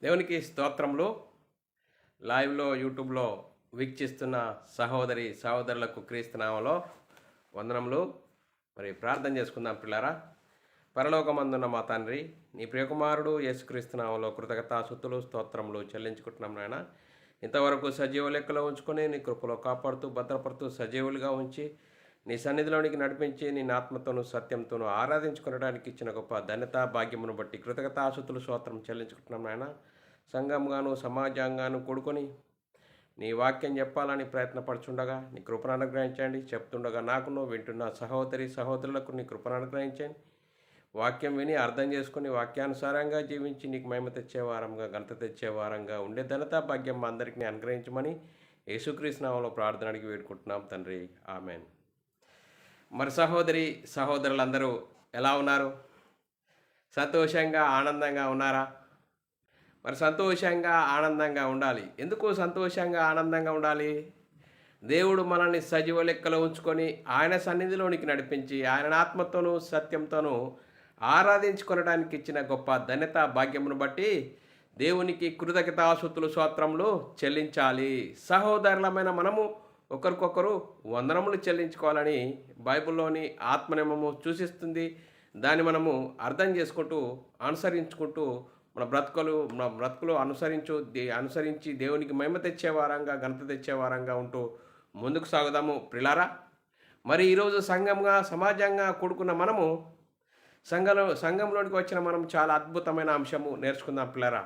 దేవునికి స్తోత్రములు. లైవ్లో యూట్యూబ్లో వీక్షిస్తున్న సహోదరులకు క్రీస్తు నామములో వందనములు. మరి ప్రార్థన చేసుకుందాం పిల్లారా. పరలోకమందున్న మా తండ్రి, నీ ప్రియకుమారుడు యేసుక్రీస్తు నామములో కృతజ్ఞతాస్తుతులు స్తోత్రములు చెల్లించుకుంటున్నాం నాయన. ఇంతవరకు సజీవ లెక్కలో ఉంచుకొని నీ కృపలో కాపాడుతూ భద్రపడుతూ సజీవులుగా ఉంచి నీ సన్నిధిలోనికి నడిపించి నీ ఆత్మతోనూ సత్యంతోనూ ఆరాధించుకునడానికి ఇచ్చిన గొప్ప ధన్యత భాగ్యమును బట్టి కృతజ్ఞతాస్తుతులు స్తోత్రం చెల్లించుకుంటున్నాం నాయన. సంఘంగాను సమాజంగాను కూడుకొని నీ వాక్యం చెప్పాలని ప్రయత్నపడుచుండగా నీ కృపను అనుగ్రహించండి. చెప్తుండగా నాకును వింటున్న సహోదరులకు నీ కృపను అనుగ్రహించండి. వాక్యం విని అర్థం చేసుకుని వాక్యానుసారంగా జీవించి నీకు మహిమ తెచ్చే వారంగా ఘనత తెచ్చే వారంగా ఉండే ధనత భాగ్యం అందరికీ అనుగ్రహించమని యేసుక్రీస్తు నామములో ప్రార్థన అడిగి వేడుకుంటున్నాం తండ్రి, ఆమెన్. మరి సహోదరులందరూ ఎలా ఉన్నారు? సంతోషంగా ఆనందంగా ఉన్నారా? మరి సంతోషంగా ఆనందంగా ఉండాలి. ఎందుకు సంతోషంగా ఆనందంగా ఉండాలి? దేవుడు మనల్ని సజీవ లెక్కలో ఉంచుకొని ఆయన సన్నిధిలోనికి నడిపించి ఆయన ఆత్మతోనూ సత్యంతోనూ ఆరాధించుకొనడానికి ఇచ్చిన గొప్ప ధన్యత భాగ్యమును బట్టి దేవునికి కృతజ్ఞతాస్తుతులు స్తోత్రములు చెల్లించాలి. సహోదరులమైన మనము ఒకరికొకరు వందనములు చెల్లించుకోవాలని బైబిల్లోని ఆత్మనియమము సూచిస్తుంది. దాన్ని మనము అర్థం చేసుకుంటూ అనుసరించుకుంటూ మన బ్రతుకులు అనుసరించి దేవునికి మహిమ తెచ్చే వారంగా ఘనత తెచ్చే వారంగా ఉంటూ ముందుకు సాగుదాము ప్రిలారా. మరి ఈరోజు సమాజంగా కూడుకున్న మనము సంఘంలోనికి వచ్చిన మనం చాలా అద్భుతమైన అంశము నేర్చుకుందాం పిల్లరా.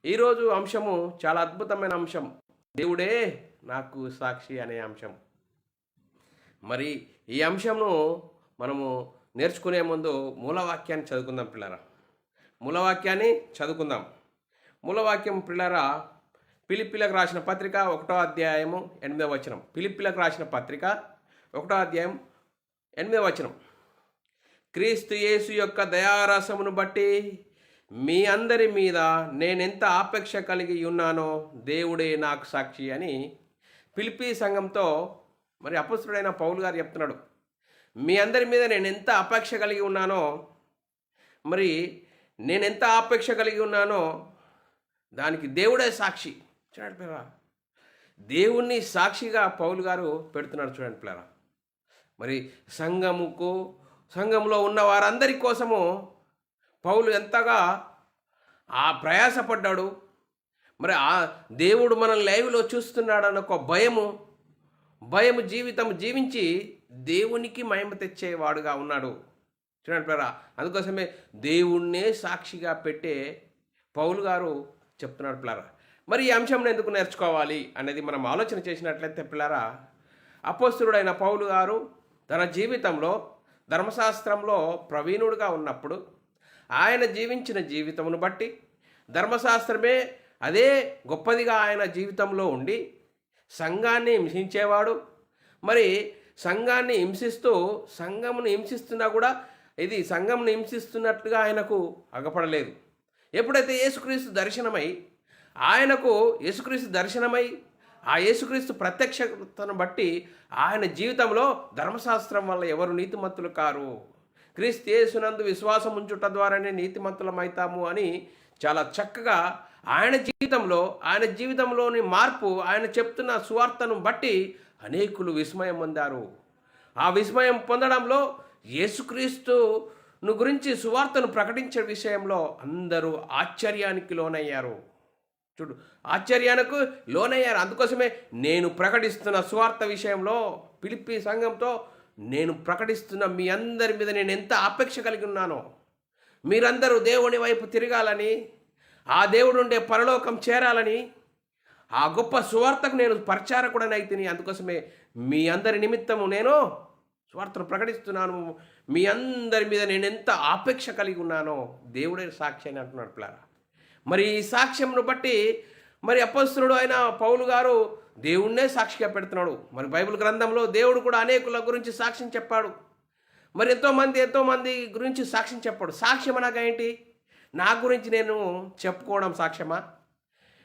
ఈరోజు అంశము చాలా అద్భుతమైన అంశం, దేవుడే నాకు సాక్షి అనే అంశం. మరి ఈ అంశంను మనము నేర్చుకునే ముందు మూలవాక్యాన్ని చదువుకుందాం పిల్లరా. మూలవాక్యం పిల్లరా, ఫిలిప్పీలకు రాసిన పత్రిక 1వ అధ్యాయము 8వ వచనం. ఫిలిప్పీలకు రాసిన పత్రిక 1వ అధ్యాయం 8వ వచనం. క్రీస్తు యేసు యొక్క దయారసమును బట్టి మీ అందరి మీద నేనెంత ఆపేక్ష కలిగి ఉన్నానో దేవుడే నాకు సాక్షి అని ఫిలిప్పీ సంఘంతో మరి అపొస్తలుడైన పౌలు గారు చెప్తున్నాడు. మీ అందరి మీద నేను ఎంత ఆపేక్ష కలిగి ఉన్నానో, మరి నేనెంత ఆపేక్ష కలిగి ఉన్నానో దానికి దేవుడే సాక్షి. చూడండి పిల్లరా, దేవుణ్ణి సాక్షిగా పౌలు గారు పెడుతున్నాడు. చూడండి పిల్లరా, మరి సంఘంలో ఉన్న వారందరి కోసము పౌలు ఎంతగా ప్రయాసపడ్డాడు. మరి ఆ దేవుడు మనల్ని లైవ్లో చూస్తున్నాడన్న ఒక భయము జీవితం జీవించి దేవునికి మహిమ తెచ్చేవాడుగా ఉన్నాడు. చూడండి పిల్లరా, అందుకోసమే దేవుణ్ణే సాక్షిగా పెట్టే పౌలు గారు చెప్తున్నాడు పిల్లరా. మరి ఈ అంశంను ఎందుకు నేర్చుకోవాలి అనేది మనం ఆలోచన చేసినట్లయితే పిల్లరా, అపొస్తలుడైన పౌలు గారు తన జీవితంలో ధర్మశాస్త్రంలో ప్రవీణుడుగా ఉన్నప్పుడు ఆయన జీవించిన జీవితమును బట్టి ధర్మశాస్త్రమే అదే గొప్పదిగా ఆయన జీవితంలో ఉండి సంఘాన్ని హింసించేవాడు. మరి సంఘాన్ని సంఘమును హింసిస్తున్నా కూడా ఇది సంఘంను హింసిస్తున్నట్టుగా ఆయనకు అగపడలేదు. ఎప్పుడైతే యేసుక్రీస్తు దర్శనమై ఆ యేసుక్రీస్తు ప్రత్యక్షతను బట్టి ఆయన జీవితంలో ధర్మశాస్త్రం వల్ల ఎవరు నీతిమంతులు కారు, క్రీస్తు యేసునందు విశ్వాసం ఉంచుట ద్వారానే నీతిమంతులమైతాము అని చాలా చక్కగా ఆయన జీవితంలోని మార్పు, ఆయన చెప్తున్న సువార్తను బట్టి అనేకులు విస్మయం పొందారు. ఆ విస్మయం పొందడంలో యేసుక్రీస్తును గురించి సువార్తను ప్రకటించే విషయంలో అందరూ ఆశ్చర్యానికి లోనయ్యారు. అందుకోసమే నేను ప్రకటిస్తున్న సువార్త విషయంలో ఫిలిప్పీ సంఘంతో నేను ప్రకటిస్తున్న మీ అందరి మీద నేను ఎంత ఆపేక్ష కలిగి ఉన్నానో, మీరందరూ దేవుని వైపు తిరగాలని, ఆ దేవుడు ఉండే పరలోకం చేరాలని, ఆ గొప్ప సువార్తకు నేను పరిచారకుడనైతిని. అందుకోసమే మీ అందరి నిమిత్తము నేను సువార్తను ప్రకటిస్తున్నాను. మీ అందరి మీద నేను ఎంత ఆపేక్ష కలిగి ఉన్నానో దేవుడే సాక్షి అని అంటున్నాడు పిల్లరా. మరి ఈ సాక్ష్యంను బట్టి మరి అపొస్తలుడు అయిన పౌలు గారు దేవుణ్ణే సాక్షిగా పెడుతున్నాడు. మరి బైబిల్ గ్రంథంలో దేవుడు కూడా అనేకుల గురించి సాక్ష్యం చెప్పాడు. మరి ఎంతోమంది గురించి సాక్ష్యం చెప్పాడు. సాక్ష్యం అనగా ఏంటి? నా గురించి నేను చెప్పుకోవడం సాక్ష్యమా?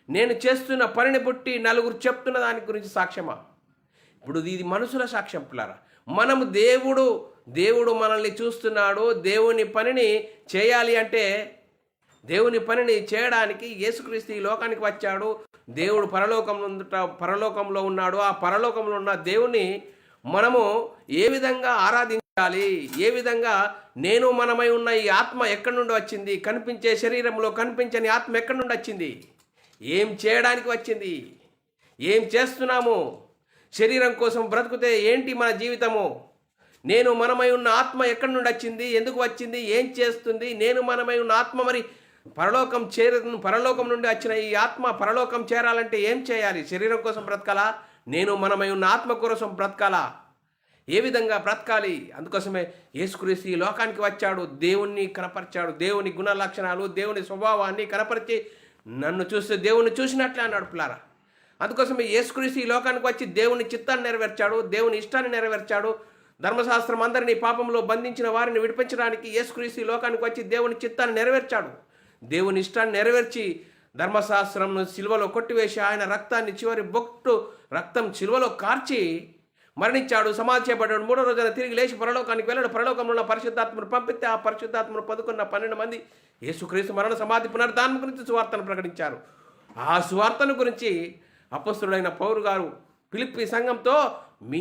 నేను చేస్తున్న పనిని బట్టి నలుగురు చెప్తున్న దాని గురించి సాక్ష్యమా? ఇప్పుడు ఇది మనుషుల సాక్ష్యం పిల్లరా. మనము దేవుడు మనల్ని చూస్తున్నాడు. దేవుని పనిని చేయాలి అంటే దేవుని పనిని చేయడానికి యేసుక్రీస్తు ఈ లోకానికి వచ్చాడు. దేవుడు పరలోకంలో ఉన్నాడు. ఆ పరలోకంలో ఉన్న దేవుని మనము ఏ విధంగా ఆరాధించాలి, ఏ విధంగా మనమై ఉన్న ఈ ఆత్మ ఎక్కడి నుండి వచ్చింది, కనిపించే శరీరంలో కనిపించని ఆత్మ ఎక్కడి నుండి వచ్చింది, ఏం చేయడానికి వచ్చింది, ఏం చేస్తున్నాము, శరీరం కోసం బ్రతుకుతే ఏంటి మన జీవితము, మనమై ఉన్న ఆత్మ ఎక్కడి నుండి వచ్చింది, ఎందుకు వచ్చింది, ఏం చేస్తుంది, మనమై ఉన్న ఆత్మ మరి పరలోకం నుండి వచ్చిన ఈ ఆత్మ పరలోకం చేరాలంటే ఏం చేయాలి, శరీరం కోసం బ్రతకాలా, మనమై ఉన్న ఆత్మ కోసం బ్రతకాలా, ఏ విధంగా బ్రతకాలి. అందుకోసమే యేసుక్రీస్తు ఈ లోకానికి వచ్చాడు, దేవుణ్ణి కనపరిచాడు, దేవుని గుణ లక్షణాలు, దేవుని స్వభావాన్ని కనపరిచి నన్ను చూస్తే దేవుణ్ణి చూసినట్లే అన్నాడు పిల్లారా. అందుకోసమే యేసుక్రీస్తు ఈ లోకానికి వచ్చి దేవుని చిత్తాన్ని నెరవేర్చాడు, దేవుని ఇష్టాన్ని నెరవేర్చాడు. ధర్మశాస్త్రం అందరినీ పాపంలో బంధించిన వారిని విడిపించడానికి యేసుక్రీస్తు ఈ లోకానికి వచ్చి దేవుని చిత్తాన్ని నెరవేర్చాడు. దేవుని ఇష్టాన్ని నెరవేర్చి ధర్మశాస్త్రంను సిలువలో కొట్టివేసి ఆయన రక్తాన్ని చివరి బొట్టు రక్తం సిలువలో కార్చి మరణించాడు, సమాధి చేయబడ్డాడు. 3వ రోజున తిరిగి లేచి పరలోకానికి వెళ్ళాడు. పరలోకంలో ఉన్న పరిశుద్ధాత్మను పంపితే ఆ పరిశుద్ధాత్మను పొందుకున్న 12 మంది యేసుక్రీస్తు మరణ సమాధి పునరుద్ధానం గురించి సువార్తను ప్రకటించారు. ఆ సువార్తను గురించి అపొస్తలుడైన పౌలు గారు ఫిలిప్పీ సంఘంతో మీ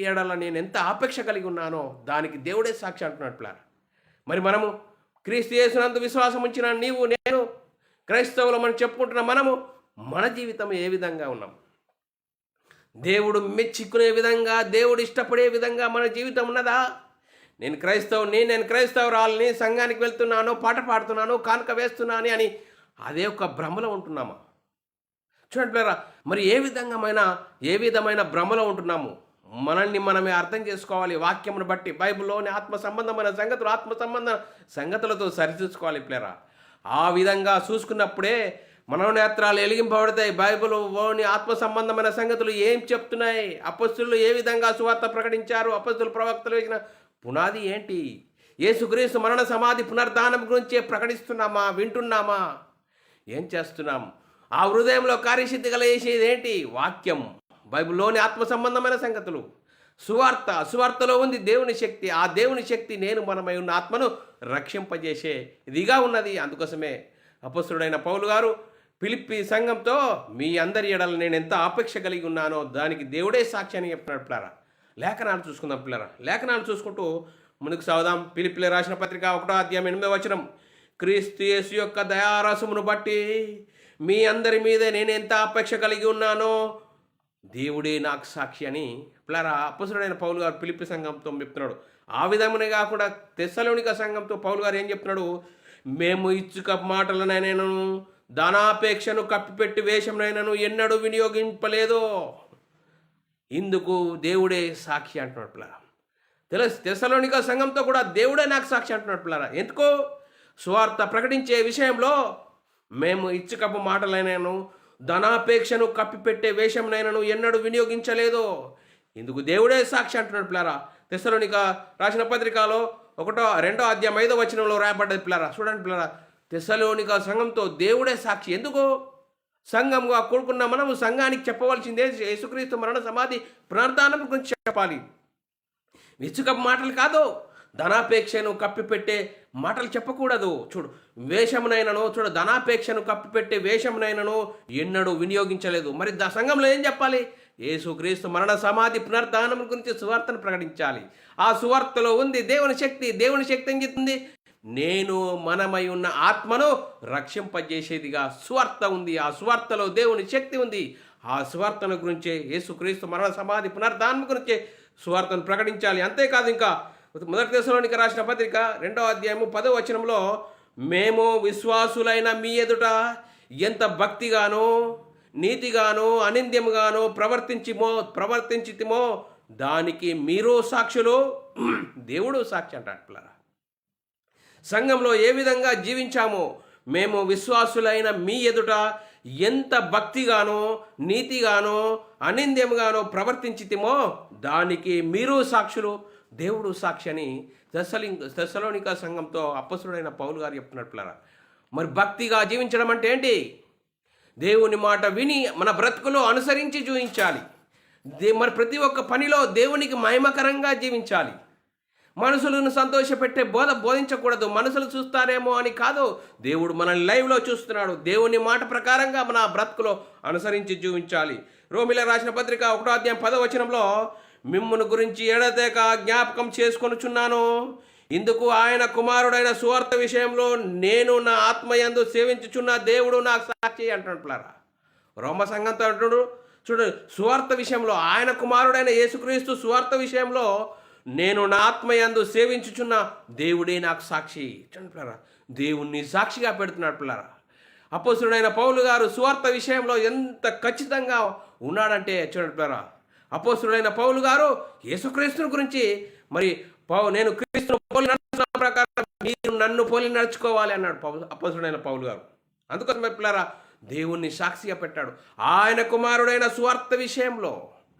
ఎడల నేను ఎంత ఆపేక్ష కలిగి ఉన్నానో దానికి దేవుడే సాక్షి అంటున్నాడు పిల్లారా. మరి మనము క్రీస్తు యేసునందు విశ్వాసం ఉంచిన నీవు నేను క్రైస్తవులు మనం చెప్పుకుంటున్న మనము మన జీవితం ఏ విధంగా ఉన్నాం, దేవుడు మెచ్చుకునే విధంగా, దేవుడు ఇష్టపడే విధంగా మన జీవితం ఉన్నదా? నేను క్రైస్తవురాలని, సంఘానికి వెళ్తున్నాను, పాట పాడుతున్నాను, కానుక వేస్తున్నాను అని అదే ఒక భ్రమలో ఉంటున్నామా? చూడండి పిల్లరా, మరి ఏ విధమైన భ్రమలో ఉంటున్నాము, మనల్ని మనమే అర్థం చేసుకోవాలి. వాక్యమును బట్టి బైబిల్లోని ఆత్మ సంబంధమైన సంగతులతో సరిచూసుకోవాలి పిల్లరా. ఆ విధంగా చూసుకున్నప్పుడే మనోనేత్రాలు వెలిగింపబడతాయి. బైబిల్లోని ఆత్మ సంబంధమైన సంగతులు ఏం చెప్తున్నాయి, అపొస్తలులు ఏ విధంగా సువార్త ప్రకటించారు, అపొస్తలులు ప్రవక్తలు వేసిన పునాది ఏంటి, యేసుక్రీస్తు మరణ సమాధి పునరుద్ధానం గురించే ప్రకటిస్తున్నామా, వింటున్నామా, ఏం చేస్తున్నాం? ఆ హృదయంలో కార్యసిద్ధి కలగజేసేది ఏంటి? వాక్యం, బైబిల్లోని ఆత్మ సంబంధమైన సంగతులు, సువార్తలో ఉంది దేవుని శక్తి. ఆ దేవుని శక్తి మనమై ఉన్న ఆత్మను రక్షింపజేసే ఇదిగా ఉన్నది. అందుకోసమే అపొస్తలుడైన పౌలు గారు ఫిలిప్పీ సంఘంతో మీ అందరి ఎడల నేను ఎంత ఆపేక్ష కలిగి ఉన్నానో దానికి దేవుడే సాక్షి అని చెప్తున్నాడు పిల్లారా. లేఖనాలు చూసుకుందాం పిల్లారా. లేఖనాలు చూసుకుంటూ ముందుకు సాగుదాం. ఫిలిప్పీలకు రాసిన పత్రిక 1వ అధ్యాయం 8వ వచనం, క్రీస్తు యేసు యొక్క దయారసమును బట్టి మీ అందరి మీద నేను ఎంత ఆపేక్ష కలిగి ఉన్నానో దేవుడే నాకు సాక్షి అని పిల్లారా అపొస్తలుడైన పౌలు గారు ఫిలిప్పీ సంఘంతో చెప్తున్నాడు. ఆ విధమునే కాకుండా తెస్సలోనిక సంఘంతో పౌలు గారు ఏం చెప్తున్నాడు? మేము ఇచ్చుక మాటలనైనను ధనాపేక్షను కప్పిపెట్టి వేషంనైనను ఎన్నడూ వినియోగింపలేదో ఇందుకు దేవుడే సాక్షి అంటున్నాడు పిల్లారా. తెస్సలోనిక సంఘంతో కూడా దేవుడే నాకు సాక్షి అంటున్నాడు పిల్లారా. ఎందుకో? సువార్త ప్రకటించే విషయంలో మేము ఇచ్చుకపు మాటలైనను ధనాపేక్షను కప్పిపెట్టే వేషంనైనను ఎన్నడూ వినియోగించలేదో ఇందుకు దేవుడే సాక్షి అంటున్నాడు పిల్లారా. తెస్సలోనిక రాసిన పత్రికలో 2వ అధ్యాయం 5వ వచనంలో రాయబడ్డది పిల్లారా. చూడండి పిల్లారా, తెస్సలోనిక సంఘంతో దేవుడే సాక్షి. ఎందుకు? సంఘంగా కూడుకున్న మనము సంఘానికి చెప్పవలసిందే యేసుక్రీస్తు మరణ సమాధి పునరుద్ధానం గురించి చెప్పాలి. విచ్చుకపు మాటలు కాదు, ధనాపేక్షను కప్పిపెట్టే మాటలు చెప్పకూడదు. ధనాపేక్షను కప్పిపెట్టే వేషమునైనను ఎన్నడూ వినియోగించలేదు. మరి సంఘంలో ఏం చెప్పాలి? యేసుక్రీస్తు మరణ సమాధి పునరుద్ధానం గురించి సువార్తను ప్రకటించాలి. ఆ సువార్తలో ఉంది దేవుని శక్తి. దేవుని శక్తి ఏం చెప్తుంది? మనమై ఉన్న ఆత్మను రక్షింపజేసేదిగా సువార్త ఉంది. ఆ సువార్తలో దేవుని శక్తి ఉంది. ఆ సువార్తను గురించే యేసుక్రీస్తు మరణ సమాధి పునరుద్ధానం గురించే సువార్తను ప్రకటించాలి. అంతేకాదు, ఇంకా 1 తెస్సలోనిక రాసిన పత్రిక 2వ అధ్యాయము 10వ వచనంలో మేము విశ్వాసులైన మీ ఎదుట ఎంత భక్తిగానో నీతిగానో అనింద్యముగానో ప్రవర్తించితిమో దానికి మీరు సాక్షులు, దేవుడు సాక్షి అంటాడు పిల్లరా. సంఘంలో ఏ విధంగా జీవించామో మేము విశ్వాసులైన మీ ఎదుట ఎంత భక్తిగానో నీతిగానో అనింద్యముగానో ప్రవర్తించితిమో దానికి మీరు సాక్షులు, దేవుడు సాక్షి అని తెస్సలోనిక సంఘంతో అపొస్తలుడైన పౌలు గారు చెప్తున్నారు పిల్లరా. మరి భక్తిగా జీవించడం అంటే ఏంటి? దేవుని మాట విని మన బ్రతుకులో అనుసరించి జీవించాలి. మరి ప్రతి ఒక్క పనిలో దేవునికి మహిమకరంగా జీవించాలి. మనుషులను సంతోషపెట్టే బోధించకూడదు. మనుషులు చూస్తారేమో అని కాదు, దేవుడు మనల్ని లైవ్లో చూస్తున్నాడు. దేవుని మాట ప్రకారంగా మన బ్రతుకులో అనుసరించి జీవించాలి. రోమిల రాసిన పత్రిక 1వ అధ్యాయం 10వ వచనంలో, మిమ్మును గురించి ఎడతెగక జ్ఞాపకం చేసుకొనుచున్నాను, ఇందుకు ఆయన కుమారుడైన సువార్త విషయంలో నేను నా ఆత్మయందు సేవించుచున్న దేవుడు నాకు సాక్షి అంటున్నారా. రోమ సంఘంతో అంటున్నాడు, చూడు, సువార్త విషయంలో ఆయన కుమారుడైన యేసుక్రీస్తు సువార్త విషయంలో నేను నా ఆత్మయందు సేవించుచున్న దేవుడే నాకు సాక్షి. చూడండి పిల్లరా, దేవుణ్ణి సాక్షిగా పెడుతున్నాడు పిల్లరా. అపోస్తుడైన పౌలు గారు సువార్త విషయంలో ఎంత ఖచ్చితంగా ఉన్నాడంటే చూడండి పిల్లరా, అపోస్తుడైన పౌలు గారు యేసుక్రీస్తుని గురించి మరి నేను క్రీస్తును పోలి నడుచుకున్న ప్రకారం మీరు నన్ను పోలి నడుచుకోవాలి అన్నాడు అపోస్తుడైన పౌలు గారు. అందుకోసం పిల్లరా దేవుణ్ణి సాక్షిగా పెట్టాడు. ఆయన కుమారుడైన సువార్త విషయంలో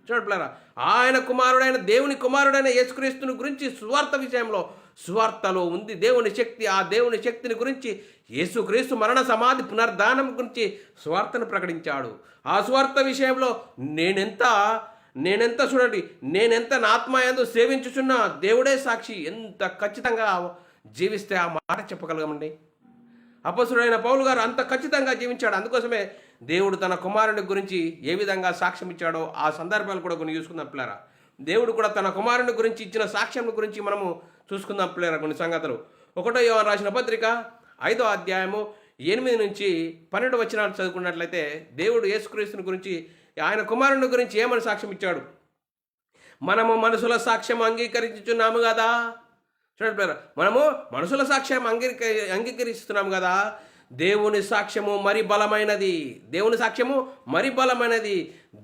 చూడండి పిల్లరా, ఆయన కుమారుడైన దేవుని కుమారుడైన యేసుక్రీస్తుని గురించి సువార్త విషయంలో, సువార్తలో ఉంది దేవుని శక్తి. ఆ దేవుని శక్తిని గురించి యేసుక్రీస్తు మరణ సమాధి పునర్ధానం గురించి సువార్తను ప్రకటించాడు. ఆ సువార్త విషయంలో నేనెంత చూడండి, నేనెంత నా ఆత్మయందు సేవించుచున్న దేవుడే సాక్షి. ఎంత ఖచ్చితంగా జీవిస్తే ఆ మాట చెప్పగలగమండి. అపోస్తుడైన పౌలు గారు అంత ఖచ్చితంగా జీవించాడు. అందుకోసమే దేవుడు తన కుమారుని గురించి ఏ విధంగా సాక్ష్యం ఇచ్చాడో ఆ సందర్భాలు కూడా కొన్ని చూసుకుందాం పిల్లరా. దేవుడు కూడా తన కుమారుని గురించి ఇచ్చిన సాక్ష్యం గురించి మనము చూసుకుందాం పిల్లరా. కొన్ని సంగతులు 1వ యోహాను రాసిన పత్రిక 5వ అధ్యాయము 8 నుంచి 12 వచనాలు చదువుకున్నట్లయితే, దేవుడు యేసుక్రీస్తుని గురించి ఆయన కుమారుని గురించి ఏమని సాక్ష్యం ఇచ్చాడు. మనము మనుషుల సాక్ష్యం అంగీకరించుచున్నాము కదా. చూడండి, మనము మనుషుల సాక్ష్యం అంగీకరిస్తున్నాము కదా. దేవుని సాక్ష్యము మరి బలమైనది. దేవుని సాక్ష్యము మరి బలమైనది.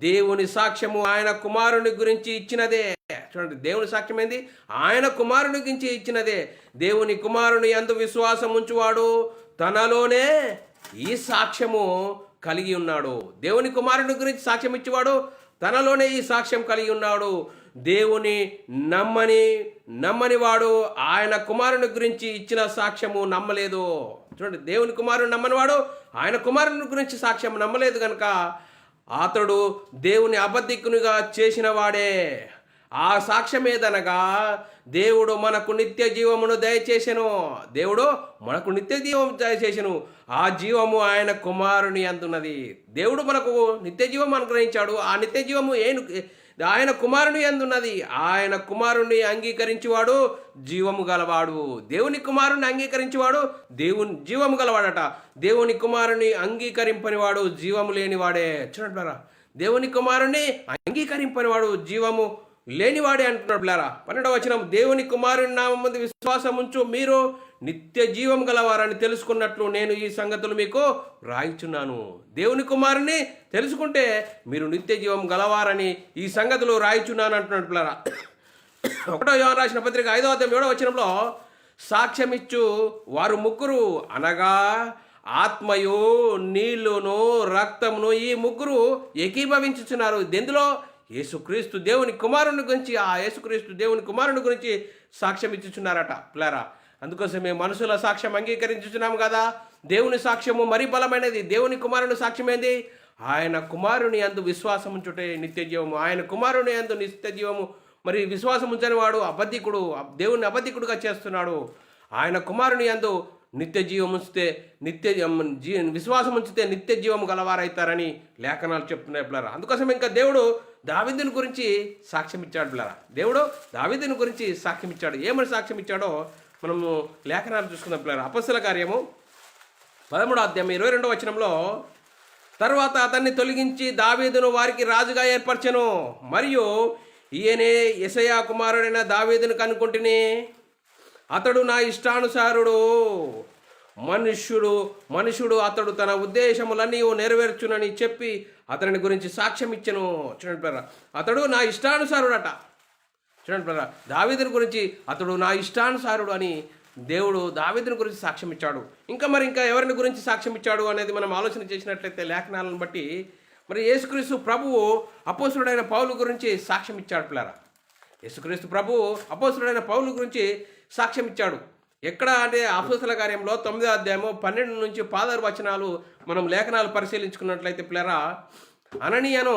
దేవుని సాక్ష్యము ఆయన కుమారుని గురించి ఇచ్చినదే. చూడండి, దేవుని సాక్ష్యం ఏంది? ఆయన కుమారుని గురించి ఇచ్చినదే. దేవుని కుమారుని యందు విశ్వాసం ఉంచువాడు తనలోనే ఈ సాక్ష్యము కలిగి ఉన్నాడు. దేవుని కుమారుని గురించి సాక్ష్యం ఇచ్చేవాడు తనలోనే ఈ సాక్ష్యం కలిగి ఉన్నాడు. దేవుని నమ్మని వాడు ఆయన కుమారుని గురించి ఇచ్చిన సాక్ష్యము నమ్మలేదు. చూడండి, దేవుని కుమారుని నమ్మనివాడు ఆయన కుమారుని గురించి సాక్ష్యం నమ్మలేదు కనుక అతడు దేవుని అబద్ధికునిగా చేసిన వాడే. ఆ సాక్ష్యం ఏదనగా దేవుడు మనకు నిత్య జీవమును దయచేసెను. దేవుడు మనకు నిత్య జీవం దయచేసెను. ఆ జీవము ఆయన కుమారుని అందున్నది. దేవుడు మనకు నిత్య జీవం అనుగ్రహించాడు. ఆ నిత్య జీవము ఆయన కుమారుని అందున్నది. ఆయన కుమారుని అంగీకరించేవాడు జీవము గలవాడు. దేవుని కుమారుని అంగీకరించేవాడు దేవుని జీవము గలవాడట. దేవుని కుమారుని అంగీకరింపనివాడు జీవము లేనివాడే. చూడండి, దేవుని కుమారుని అంగీకరింపనివాడు జీవము లేనివాడే అంటున్నాడు పిల్లరా. 12వ వచనం, దేవుని కుమారుని నామముందు విశ్వాసం ఉంచు మీరు నిత్య జీవం గలవారని తెలుసుకున్నట్లు నేను ఈ సంగతులు మీకు రాయిచున్నాను. దేవుని కుమారుని తెలుసుకుంటే మీరు నిత్య జీవం గలవారని ఈ సంగతులు రాయిచున్నాను అంటున్నాడు పిల్లరా. 1వ యోహాను రాసిన పత్రిక 5వ అధ్యాయం 7వ వచనంలో, సాక్ష్యమిచ్చు వారు ముగ్గురు అనగా ఆత్మయు నీళ్లును రక్తమును ఈ ముగ్గురు ఏకీభవించుచున్నారు. దెందులో? యేసుక్రీస్తు దేవుని కుమారుని గురించి, ఆ యేసుక్రీస్తు దేవుని కుమారుని గురించి సాక్ష్యం ఇచ్చుచున్నారట పిల్లరా. అందుకోసమే మనుషుల సాక్ష్యం అంగీకరించుచున్నాము కదా. దేవుని సాక్ష్యము మరి బలమైనది. దేవుని కుమారుని సాక్ష్యం ఏంది? ఆయన కుమారుని యందు విశ్వాసం ఉంచుటే నిత్య జీవము. ఆయన కుమారుని యందు నిత్య జీవము. మరి విశ్వాసం ఉంచని వాడు అబద్ధికుడు, దేవుని అబద్ధికుడుగా చేస్తున్నాడు. ఆయన కుమారుని యందు నిత్య జీవం ఉంచితే విశ్వాసం ఉంచితే నిత్య జీవము గలవారైతారని లేఖనాలు చెప్తున్నాయి పిల్లరా. అందుకోసం ఇంకా దేవుడు దావీదుని గురించి సాక్ష్యం ఇచ్చాడు పిల్లరా. దేవుడు దావీదుని గురించి సాక్ష్యం ఇచ్చాడు. ఏమని సాక్ష్యం ఇచ్చాడో మనము లేఖనాలు చూసుకుందాం పిల్లరా. అపొస్తలుల కార్యము 13వ అధ్యాయం 22వ వచనంలో, తర్వాత అతన్ని తొలగించి దావీదును వారికి రాజుగా ఏర్పరచెను, మరియు ఈయనే యెషయా కుమారుడైన దావీదును కనుకుంటుని, అతడు నా ఇష్టానుసారుడు, మనుష్యుడు అతడు తన ఉద్దేశములన్నీ నెరవేర్చునని చెప్పి అతని గురించి సాక్ష్యం ఇచ్చెను. చూడండి పిల్లరా, అతడు నా ఇష్టానుసారుడట. చూడండి పిల్లరా, దావీదుని గురించి అతడు నా ఇష్టానుసారుడు అని దేవుడు దావీదుని గురించి సాక్ష్యం ఇచ్చాడు. ఇంకా ఎవరిని గురించి సాక్ష్యం ఇచ్చాడు అనేది మనం ఆలోచన చేసినట్లయితే లేఖనాలను బట్టి మరి యేసుక్రీస్తు ప్రభువు అపోస్తుడైన పౌలు గురించి సాక్ష్యం ఇచ్చాడు పిల్లరా. యేసుక్రీస్తు ప్రభువు అపోస్తుడైన పౌలు గురించి సాక్ష్యం ఇచ్చాడు. ఎక్కడ అంటే అపోస్తలుల కార్యంలో 9వ అధ్యాయము 12 నుంచి 16 వచనాలు మనం లేఖనాలు పరిశీలించుకున్నట్లయితే పిల్లరా, అననీయను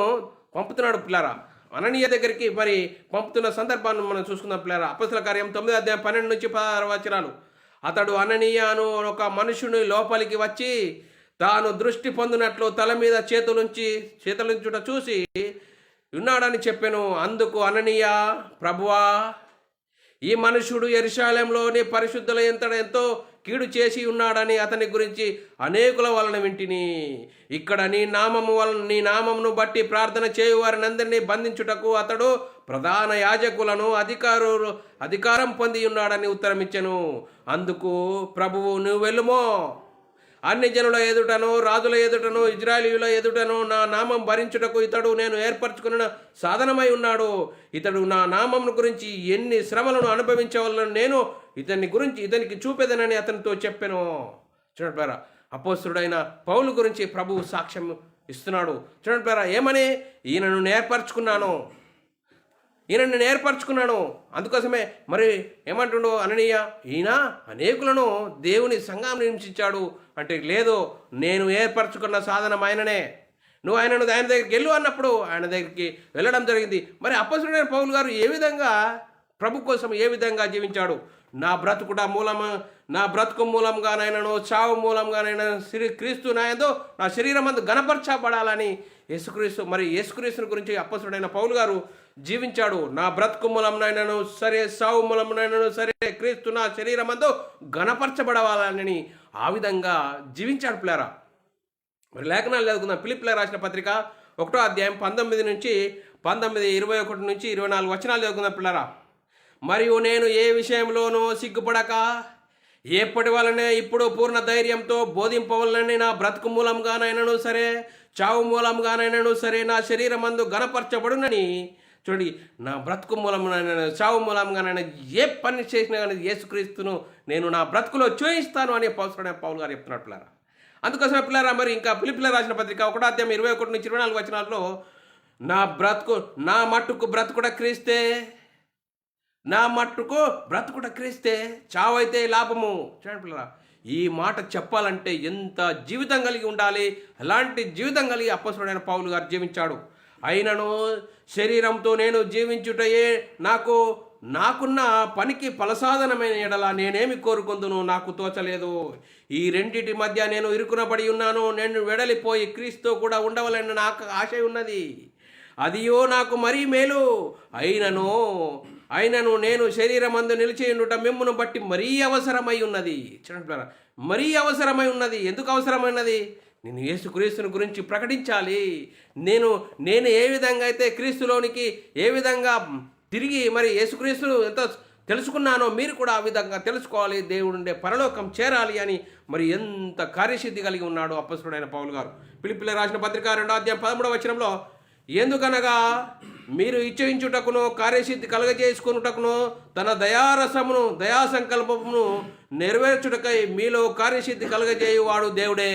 పంపుతున్నాడు పిల్లరా. అననీయ దగ్గరికి మరి పంపుతున్న సందర్భాన్ని మనం చూసుకుందాం పిల్లరా. అపొస్తలుల కార్యం 9:12-16. అతడు అననీయ అను ఒక మనుషుని లోపలికి వచ్చి తాను దృష్టి పొందినట్లు తల మీద చేతులుంచుట చూసి ఉన్నాడని చెప్పెను. అందుకు అననీయ, ప్రభువా, ఈ మనుషుడు యెరూషలేములోని పరిశుద్ధుల ఎంతో కీడు చేసి ఉన్నాడని అతని గురించి అనేకుల వలన వింటిని. ఇక్కడ నీ నామమును బట్టి ప్రార్థన చేయువారినందరినీ బంధించుటకు అతడు ప్రధాన యాజకులను అధికారం పొంది ఉన్నాడని ఉత్తరమిచ్చెను. అందుకు ప్రభువు, నువ్వు వెళ్ళుమో, అన్ని జనుల ఎదుటను రాజుల ఎదుటను ఇజ్రాయేలీయుల ఎదుటను నా నామం భరించుటకు ఇతడు నేను ఏర్పరచుకున్న సాధనమై ఉన్నాడు. ఇతడు నా నామం గురించి ఎన్ని శ్రమలను అనుభవించవలను నేను ఇతనికి చూపేదనని అతనితో చెప్పాను. చూడండి, అపోస్తలుడైన పౌలు గురించి ప్రభువు సాక్ష్యం ఇస్తున్నాడు. చూడండి, ఏమని? ఈయనను నేర్పరచుకున్నాను. అందుకోసమే మరి ఏమంటుండో అననీయ, ఈయన అనేకులను దేవుని సంఘాన్ని హింసించాడు అంటే, లేదు, నేను ఏర్పరచుకున్న సాధనం ఆయననే. నువ్వు ఆయన దగ్గరికి వెళ్ళు అన్నప్పుడు ఆయన దగ్గరికి వెళ్ళడం జరిగింది. మరి అపొస్తలుడైన పౌలు గారు ఏ విధంగా ప్రభు కోసం ఏ విధంగా జీవించాడు? నా బ్రతుకు మూలంగానైనాను చావు మూలంగానైనా క్రీస్తు నాయందు నా శరీరం అందు గణపరచబడాలని యేసుక్రీస్తుని గురించి అపొస్తలుడైన పౌలు గారు జీవించాడు. నా బ్రతుకు మూలంనైనాను సరే, సావు మూలంనైనాను సరే, క్రీస్తు నా శరీరం అందు గణపరచబడాలని ఆ విధంగా జీవించాడు పిల్లారా. మరి లేఖనాలు చదువుకుందాం. ఫిలిప్పీయులకు రాసిన పత్రిక 1:19-21 చదువుకుందాం పిల్లారా. మరియు నేను ఏ విషయంలోనూ సిగ్గుపడక ఎప్పటి వలనే ఇప్పుడు పూర్ణ ధైర్యంతో బోధింపవలనని నా బ్రతుకు మూలంగానైనాను సరే, చావు మూలంగానైనాను సరే, నా శరీరం అందు గణపరచబడునని. చూడండి, నా బ్రతుకు మూలంగానైనా చావు మూలంగానైనా ఏ పని చేసినా కానీ యేసుక్రీస్తును నేను నా బ్రతుకులో చూయిస్తాను అని పౌలు గారు చెప్తున్నాడు పిల్లారా. అందుకోసమే పిల్లారా, మరి ఇంకా ఫిలిప్పీయులకు రాసిన పత్రిక 1:21-24 నా మట్టుకు బ్రతుకుట క్రీస్తే, చావైతే లాభము. చూడండి పిల్లరా, ఈ మాట చెప్పాలంటే ఎంత జీవితం కలిగి ఉండాలి. అలాంటి జీవితం కలిగి అపొస్తలుడైన పౌలు గారు జీవించాడు. అయినను శరీరంతో నేను జీవించుటయే నాకున్న పనికి ఫలసాధనమైన ఎడల నేనేమి కోరుకుందును నాకు తోచలేదు. ఈ రెండిటి మధ్య నేను ఇరుకునబడి ఉన్నాను. నేను వెడలిపోయి క్రీస్తుతో కూడా ఉండవలని నాకు ఆశ ఉన్నది. అదియో నాకు మరీ మేలు. అయినను నేను శరీరం అందు నిలిచి ఉండుట మిమ్మును బట్టి మరీ అవసరమై ఉన్నది. చూడండి, మరీ అవసరమై ఉన్నది. ఎందుకు అవసరమైనది? నేను యేసుక్రీస్తుని గురించి ప్రకటించాలి. నేను ఏ విధంగా అయితే క్రీస్తులోనికి ఏ విధంగా తిరిగి మరి యేసుక్రీస్తును ఎంత తెలుసుకున్నానో మీరు కూడా ఆ విధంగా తెలుసుకోవాలి. దేవుడుండే పరలోకం చేరాలి అని మరి ఎంత కార్యసిద్ధి కలిగి ఉన్నాడు అపొస్తలుడైన పౌలు గారు. ఫిలిప్పీయులకు రాసిన పత్రిక 2:13 ఎందుకనగా మీరు ఇచ్చయించుటకును కార్యసిద్ధి కలగజేసుకున్నటకును తన దయా సంకల్పమును నెరవేర్చుటకై మీలో కార్యసిద్ధి కలగజేయువాడు దేవుడే.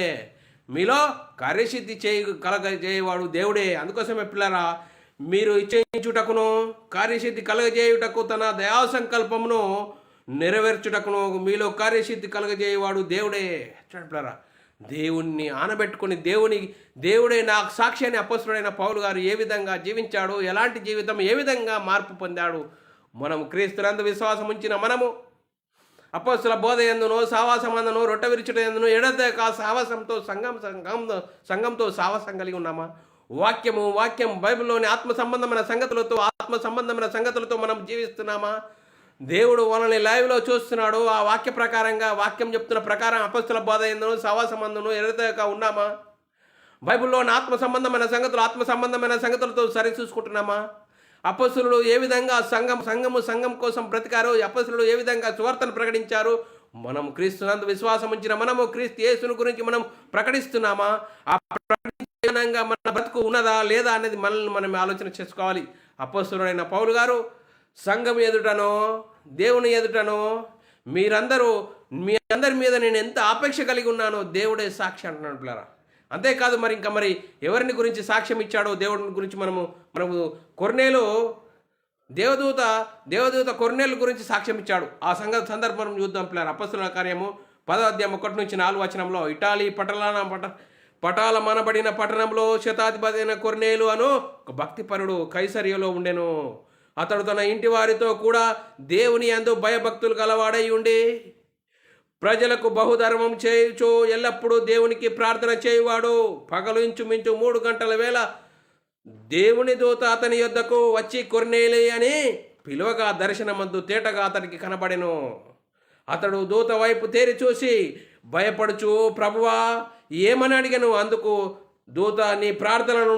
కలగజేయువాడు దేవుడే. అందుకోసమే పిల్లరా, మీరు ఇచ్చయించుటకును కార్యసిద్ధి కలగజేయుటకు తన దయా సంకల్పమును నెరవేర్చుటకును మీలో కార్యసిద్ధి కలగజేయువాడు దేవుడే. చూడండి పిల్లరా, దేవుణ్ణి ఆనబెట్టుకుని దేవుడే నాకు సాక్షి అని అపొస్తలుడైన పౌలు గారు ఏ విధంగా జీవించాడు, ఎలాంటి జీవితం, ఏ విధంగా మార్పు పొందాడు. మనము క్రీస్తునందు విశ్వాసం ఉంచిన మనము అపొస్తలుల బోధ ఎందును సావాసమందును రొట్టె విరుచుట ఎందును ఎడతెగక సావాసంతో సంఘంతో సావాసం కలిగి ఉన్నామా? వాక్యం బైబిల్లోని ఆత్మ సంబంధమైన సంగతులతో మనం జీవిస్తున్నామా? దేవుడు మనల్ని లైవ్లో చూస్తున్నాడు. ఆ వాక్యం చెప్తున్న ప్రకారం అపొస్తలుల బోధ ఎందును సావాసమందును ఎడతెగక ఉన్నామా? బైబిల్లోని ఆత్మ సంబంధమైన సంగతులతో సరి చూసుకుంటున్నామా? అపొస్తలులు ఏ విధంగా సంఘం కోసం బ్రతికారు, అపొస్తలులు ఏ విధంగా సువార్తను ప్రకటించారు, మనం క్రీస్తునందు విశ్వాసం ఉంచిన మనము క్రీస్తు యేసుని గురించి మనం ప్రకటిస్తున్నామా? ఆ ప్రకటించగా మన బ్రతుకు ఉన్నదా లేదా అనేది మనల్ని మనం ఆలోచన చేసుకోవాలి. అపొస్తలుడైన పౌలు గారు సంఘం ఎదుటనో దేవుని ఎదుటనో మీ అందరి మీద నేను ఎంత ఆపేక్ష కలిగి ఉన్నానో దేవుడే సాక్షి అంటున్నాడు పిల్లరా. అంతేకాదు, మరి ఎవరిని గురించి సాక్ష్యం ఇచ్చాడో దేవుడిని గురించి మనము కొర్నేలు దేవదూత కొర్నేలు గురించి సాక్ష్యం ఇచ్చాడు. ఆ సందర్భం చూద్దాం పిల్లరా. అపొస్తలుల కార్యము 10:1-4 ఇటాలీ పటాల మనబడిన పట్టణంలో శతాధిపతి అయిన కొర్నేలు అను ఒక భక్తిపరుడు కైసరియలో ఉండెను. అతడు తన ఇంటి వారితో కూడా దేవుని యందు భయభక్తులు గలవాడై ఉండి ప్రజలకు బహుధర్మం చేయుచు ఎల్లప్పుడూ దేవునికి ప్రార్థన చేయువాడు. పగలు ఇంచుమించు 3 గంటల వేళ దేవుని దూత అతని యొద్దకు వచ్చి కొర్నేలి అని పిలువగా దర్శనమందు తేటగా అతనికి కనబడెను. అతడు దూత వైపు తేరి చూసి భయపడుచు, ప్రభువా ఏమని అడిగను. అందుకు దూత, నీ ప్రార్థనలను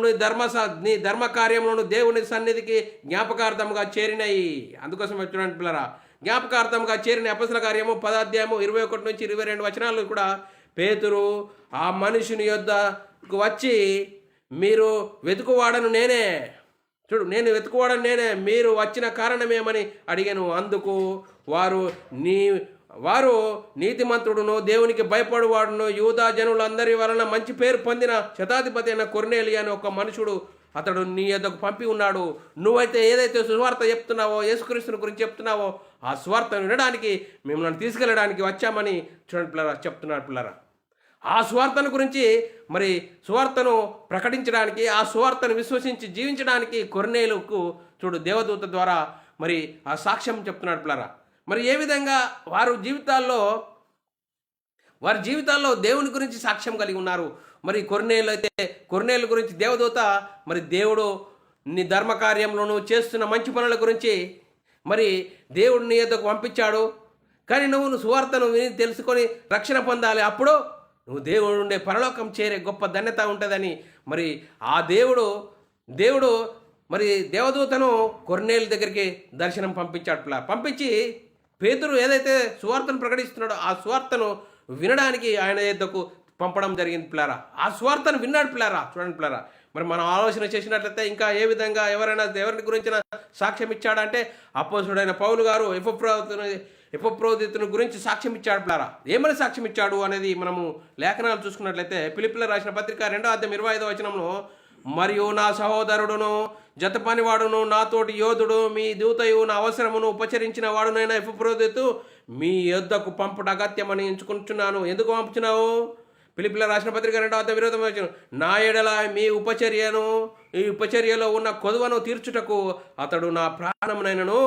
నీ ధర్మ కార్యములను దేవుని సన్నిధికి జ్ఞాపకార్థముగా చేరినాయి. అందుకోసం చూడండి పిల్లరా, జ్ఞాపకార్థంగా చేరిన అపొస్తలుల కార్యము 10వ అధ్యాయము 21 నుంచి 22 వచనాలు కూడా పేతురు ఆ మనుషుని యొద్దకు వచ్చి, మీరు వెతుకువాడను నేనే, నేను వెతుకువాడను నేనే, మీరు వచ్చిన కారణమేమని అడిగాను. అందుకు వారు నీతిమంతుడును దేవునికి భయపడువాడును యూదా జనులందరి వలన మంచి పేరు పొందిన శతాధిపతి అయిన కొర్నేలి అని ఒక మనుషుడు అతడు నీ యొద్దకు పంపి ఉన్నాడు. నువ్వైతే ఏదైతే సువార్త చెప్తున్నావో, యేసుక్రీస్తుని గురించి చెప్తున్నావో ఆ సువార్తను వినడానికి మిమ్మల్ని తీసుకెళ్ళడానికి వచ్చామని చూడండి పిల్లరా చెప్తున్నాడు. పిల్లరా ఆ సువార్తను గురించి, మరి సువార్తను ప్రకటించడానికి, ఆ సువార్తను విశ్వసించి జీవించడానికి కొర్నేలుకు చూడు దేవదూత ద్వారా మరి ఆ సాక్ష్యం చెప్తున్నాడు. పిల్లరా మరి ఏ విధంగా వారి జీవితాల్లో దేవుని గురించి సాక్ష్యం కలిగి ఉన్నారు. మరి కొర్నేలు గురించి దేవదూత, మరి దేవుడు నీ ధర్మకార్యంలోనూ చేస్తున్న మంచి పనుల గురించి మరి దేవుడు నీ యొద్దకు పంపించాడు. కానీ నువ్వు సువార్తను విని తెలుసుకొని రక్షణ పొందాలి. అప్పుడు నువ్వు దేవుడు ఉండే పరలోకం చేరే గొప్ప ధన్యత ఉంటుందని మరి ఆ దేవుడు మరి దేవదూతను కొర్నేలు దగ్గరికి దర్శనం పంపించాడు. పంపించి పేతురు ఏదైతే సువార్తను ప్రకటిస్తున్నాడో ఆ సువార్తను వినడానికి ఆయన యొద్దకు పంపడం జరిగింది. పిల్లారా ఆ సువార్తను విన్నాడు. పిల్లారా చూడండి పిల్లారా, మరి మనం ఆలోచన చేసినట్లయితే ఇంకా ఏ విధంగా ఎవరిని గురించిన సాక్ష్యం ఇచ్చాడంటే అపోస్తలుడైన పౌలు గారు ఎపఫ్రోదితుని గురించి సాక్ష్యం ఇచ్చాడు. పిల్లారా ఏమని సాక్ష్యం ఇచ్చాడు అనేది మనము లేఖనాలు చూసుకున్నట్లయితే ఫిలిప్పీయులకు రాసిన పత్రిక 2వ అధ్యాయం 25వ వచనంలో, మరియు నా సహోదరుడును జతపనివాడును నాతోటి యోధుడు మీ దూతయు నా అవసరమును ఉపచరించిన వాడునైనా ఎపఫ్రోదితు మీ యొద్దకు పంపుట అగత్యమని ఎంచుకుంటున్నాను. ఎందుకు పంపుచున్నావు? ఫిలిప్పీయులకు రాసిన పత్రిక 2వ అధ్యాయం 20వ వచనం, నా ఎడల ఈ ఉపచర్యలో ఉన్న కొదువను తీర్చుటకు అతడు నా ప్రాణమునైనను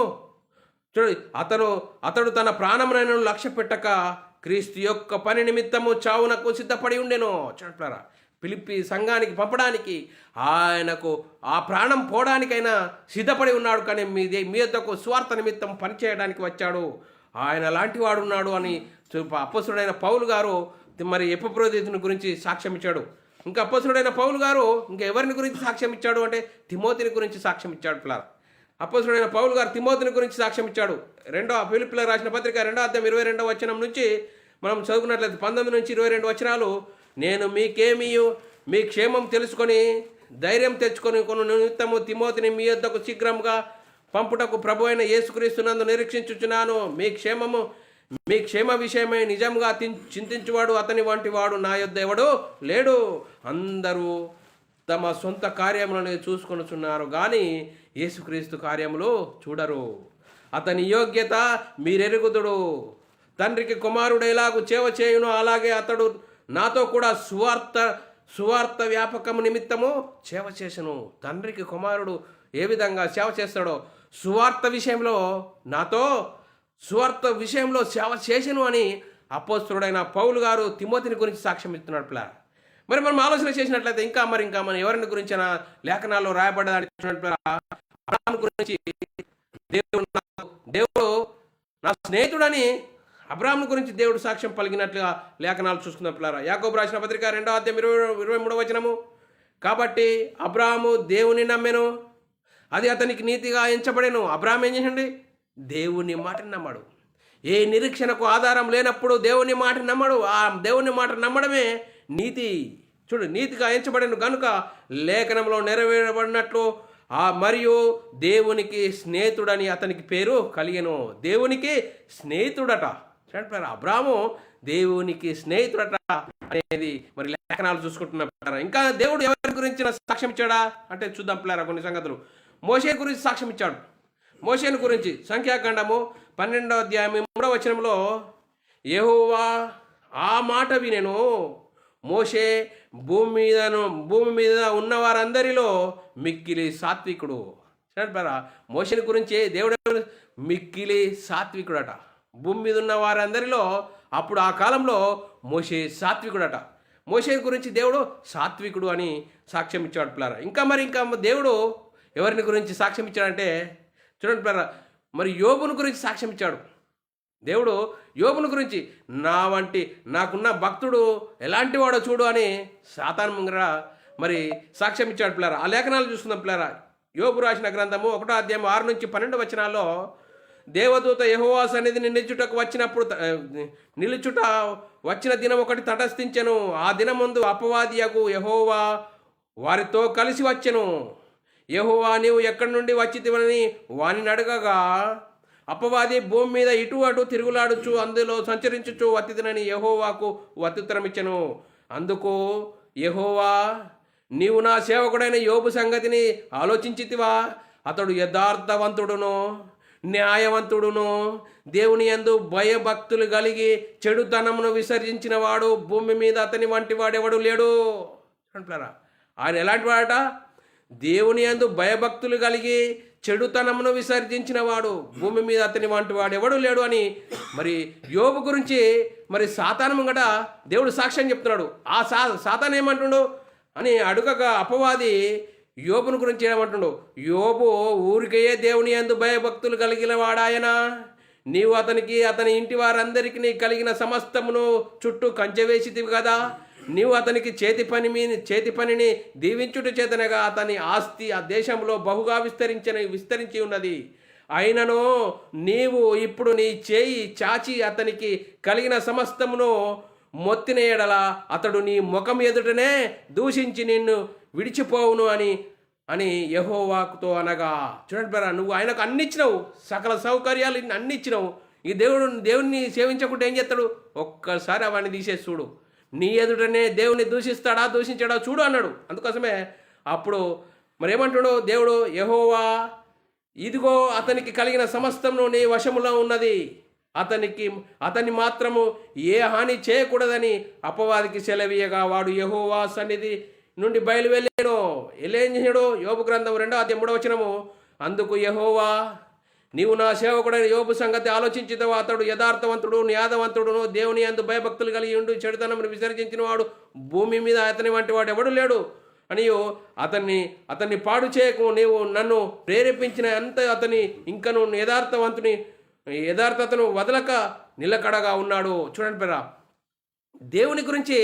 చూడు అతడు తన ప్రాణమునైనను లక్ష్య పెట్టక క్రీస్తు యొక్క పని నిమిత్తము చావునకు సిద్ధపడి ఉండెను. చూడరా ఫిలిప్పీ సంఘానికి పంపడానికి ఆయనకు ఆ ప్రాణం పోవడానికైనా సిద్ధపడి ఉన్నాడు. కానీ మీ యొద్దకు స్వార్థ నిమిత్తం పనిచేయడానికి వచ్చాడు. ఆయన లాంటి వాడు ఉన్నాడు అని అపొస్తలుడైన పౌలు గారు మరి ఎపఫ్రోదితుని గురించి సాక్ష్యం ఇచ్చాడు. ఇంకా అపొస్తలుడైన పౌలు గారు ఇంకా ఎవరిని గురించి సాక్ష్యం ఇచ్చాడు అంటే తిమోతిని గురించి సాక్ష్యం ఇచ్చాడు. పిల్లలు అపొస్తలుడైన పౌలు గారు తిమోతిని గురించి సాక్ష్యం ఇచ్చాడు. ఫిలిప్పీయులకు రాసిన పత్రిక 2వ అధ్యాయం 22వ వచనం నుంచి మనం చదువుకున్నట్లయితే 19 నుంచి 22 వచనాలు, నేను మీ క్షేమం తెలుసుకొని ధైర్యం తెచ్చుకొని కొన్ని నిమిత్తము తిమోతిని మీ యొద్దకు శీఘ్రంగా పంపుటకు ప్రభు అయిన యేసుక్రీస్తునందు నిరీక్షించుచున్నాను. మీ క్షేమ విషయమై నిజంగా చింతించువాడు అతని వంటి వాడు నా యొద్ద ఎవడు లేడు. అందరూ తమ సొంత కార్యములను చూసుకొనుచున్నారు కానీ యేసుక్రీస్తు కార్యములు చూడరు. అతని యోగ్యత మీరెరుగుదుడు. తండ్రికి కుమారుడు ఎలాగూ సేవ చేయును అలాగే అతడు నాతో కూడా సువార్త వ్యాపకము నిమిత్తము సేవ చేసెను. తండ్రికి కుమారుడు ఏ విధంగా సేవ చేస్తాడో సువార్త విషయంలో సేవ చేసెను అని అపోస్తలుడైన పౌలు గారు తిమోతిని గురించి సాక్ష్యం ఇస్తున్నాడు. పిల్లలు మరి మనం ఆలోచన చేసినట్లయితే ఇంకా మనం ఎవరిని గురించిన లేఖనాల్లో రాయబడ్డదాని గురించి దేవుడు నా స్నేహితుడని అబ్రాహాము గురించి దేవుడు సాక్ష్యం పలికినట్లుగా లేఖనాలు చూసుకున్న పిల్లరా. యాకోబు రాసిన పత్రిక 2వ అధ్యాయం 23వ వచనము, కాబట్టి అబ్రాహాము దేవుని నమ్మెను, అది అతనికి నీతిగా ఎంచబడెను. అబ్రాహాము ఏం చేసిండి? దేవుని మాటని నమ్మడు. ఏ నిరీక్షణకు ఆధారం లేనప్పుడు దేవుని మాట నమ్మడు. ఆ దేవుని మాట నమ్మడమే నీతి. చూడు, నీతిగా ఎంచబడెను గనుక లేఖనంలో నెరవేరబడినట్లు మరియు దేవునికి స్నేహితుడని అతనికి పేరు కలిగెను. దేవునికి స్నేహితుడట. అబ్రాహాము దేవునికి స్నేహితుడట అనేది మరి లేఖనాలు చూసుకుంటున్న. ఇంకా దేవుడు ఎవరి గురించి సాక్ష్యం ఇచ్చాడా అంటే చూద్దాం పిల్లరా కొన్ని సంగతులు. మోషే గురించి సాక్ష్యం ఇచ్చాడు. మోషేను గురించి సంఖ్యాకాండము 12వ అధ్యాయం 3వ వచనంలో, యెహోవా ఆ మాట వినెను, మోషే భూమి మీద ఉన్న వారందరిలో మిక్కిలి సాత్వికుడు. మోషేని గురించి దేవుడు మిక్కిలి సాత్వికుడట. భూమి మీద ఉన్న వారందరిలో అప్పుడు ఆ కాలంలో మోషే సాత్వికుడట. మోషే గురించి దేవుడు సాత్వికుడు అని సాక్ష్యం ఇచ్చాడు పిల్లరా. ఇంకా దేవుడు ఎవరిని గురించి సాక్ష్యం ఇచ్చాడంటే చూడండి పిల్లరా, మరి యోబుని గురించి సాక్ష్యం ఇచ్చాడు. దేవుడు యోబుని గురించి నాకున్న భక్తుడు ఎలాంటి వాడో చూడు అని సాతాను ముంగర మరి సాక్ష్యం ఇచ్చాడు పిల్లరా. ఆ లేఖనాలు చూసుకుందాం పిల్లరా. యోబు రాసిన గ్రంథము 1వ అధ్యాయం 6 నుంచి 12 వచనాల్లో, దేవదూత యెహోవా సన్నిధిని నిలుచుట వచ్చిన దినం ఒకటి తటస్థించెను. ఆ దినమందు అపవాదియగు యెహోవా వారితో కలిసి వచ్చెను. యెహోవా నీవు ఎక్కడి నుండి వచ్చితివని వానిని అడగగా, అపవాది భూమి మీద ఇటు అటు తిరుగులాడుచు అందులో సంచరించుచు వత్తినని యెహోవాకు ప్రత్యుత్తరం ఇచ్చెను. అందుకు యెహోవా, నీవు నా సేవకుడైన యోబు సంగతిని ఆలోచించితివా? అతడు యథార్థవంతుడును న్యాయవంతుడును దేవుని యందు భయభక్తులు కలిగి చెడుతనమును విసర్జించిన వాడు భూమి మీద అతని వంటి వాడెవడు లేడు అంటారా. ఆయన ఎలాంటి వాడట? దేవుని యందు భయభక్తులు కలిగి చెడుతనమును విసర్జించిన వాడు భూమి మీద అతని వంటి వాడెవడు లేడు అని మరి యోబు గురించి మరి సాతాను ముంగట దేవుడు సాక్ష్యం చెప్తున్నాడు. ఆ సాతాను ఏమంటుండు అని అడుగగా అపవాది యోబుని గురించి ఏమంటుండు, యోబు ఊరికే దేవుని యందు భయభక్తులు కలిగిన వాడాయన. నీవు అతనికి అతని ఇంటి వారందరికీ కలిగిన సమస్తమును చుట్టూ కంచె వేసితివి కదా. నీవు అతనికి చేతి పనిని దీవించుట చేతనగా అతని ఆస్తి ఆ దేశంలో బహుగా విస్తరించి ఉన్నది. అయినను నీవు ఇప్పుడు నీ చేయి చాచి అతనికి కలిగిన సమస్తమును మొత్తిన ఎడల అతడు నీ ముఖం ఎదుటనే దూషించి నిన్ను విడిచిపోవును అని యెహోవాతో అనగా. చూడండి బ్రదర్, నువ్వు ఆయనకు అన్ని ఇచ్చినావు, సకల సౌకర్యాలు అన్ని ఇచ్చినావు. ఈ దేవుడిని సేవించకుండా ఏం చేస్తాడు? ఒక్కసారి అవన్నీ తీసేసి చూడు, నీ ఎదుటనే దేవుని దూషించాడా చూడు అన్నాడు. అందుకోసమే అప్పుడు మరి ఏమంటాడు దేవుడు, యెహోవా ఇదిగో అతనికి కలిగిన సమస్తమును నీ వశములో ఉన్నది, అతన్ని మాత్రము ఏ హాని చేయకూడదని అపవాదికి సెలవీయగా వాడు యెహోవా సన్నిధి నుండి బయలువెళ్ళాడు. ఏం చేశాడు? యోబు గ్రంథం 2వ అధ్యాయం 3వ వచనము, అందుకు యెహోవా, నీవు నా సేవకుడైన యోబు సంగతి ఆలోచించితవా? అతడు యథార్థవంతుడు న్యాయవంతుడును దేవుని యందు భయభక్తులు కలిగి ఉండి చెడుతనమును విసర్జించిన వాడు భూమి మీద అతని వంటి వాడు ఎవడు లేడు అనియో అతన్ని పాడు చేయకు. నీవు నన్ను ప్రేరేపించిన అంత అతని ఇంకను యథార్థతను వదలక నిలకడగా ఉన్నాడు. చూడండి పిల్లరా, దేవుని గురించి